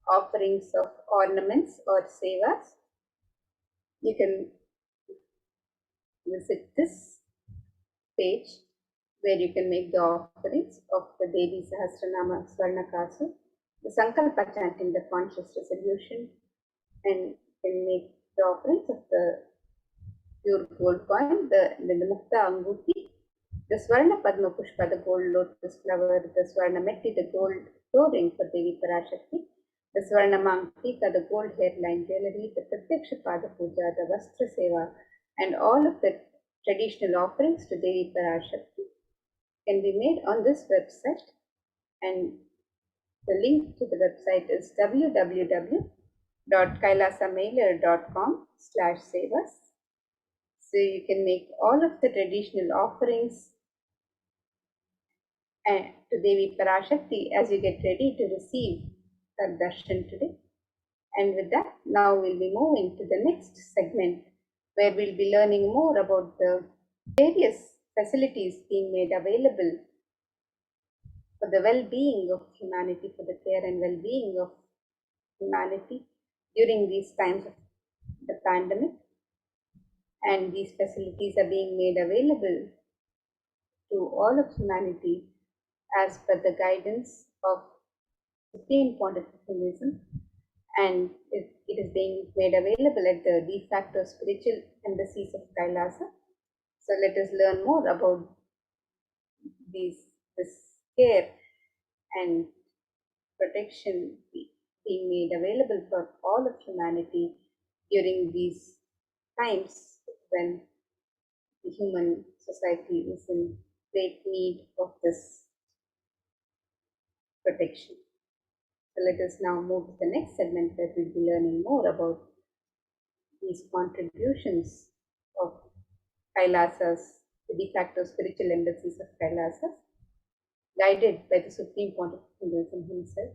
offerings of ornaments or sevas, you can visit this page where you can make the offerings of the Devi Sahasranama Swarnakasu, the Sankalpa chanting, the conscious resolution, and you can make the offerings of the pure gold coin, the Mukta Anguti, the Swarna Padma Pushpa, the gold lotus flower, the Swarna Metti, the gold toe ring for Devi Parashakti, the Swarnamangtika, the gold hairline jewelry, the Pratyaksha Pada Puja, the Vastra Seva, and all of the traditional offerings to Devi Parashakti can be made on this website, and the link to the website is www.kailasamailer.com/sevas. So you can make all of the traditional offerings to Devi Parashakti as you get ready to receive her darshan today. And with that, now we'll be moving to the next segment where we'll be learning more about the various facilities being made available for the well-being of humanity, for the care and well-being of humanity during these times of the pandemic. And these facilities are being made available to all of humanity as per the guidance of Supreme Pontificalism, and it is being made available at the de facto spiritual embassies of Kailasa. So let us learn more about this care and protection being made available for all of humanity during these times when the human society is in great need of this protection. So let us now move to the next segment where we'll be learning more about these contributions of Kailasas, the de facto spiritual embassies of Kailasas, guided by the Supreme Pontificalism himself.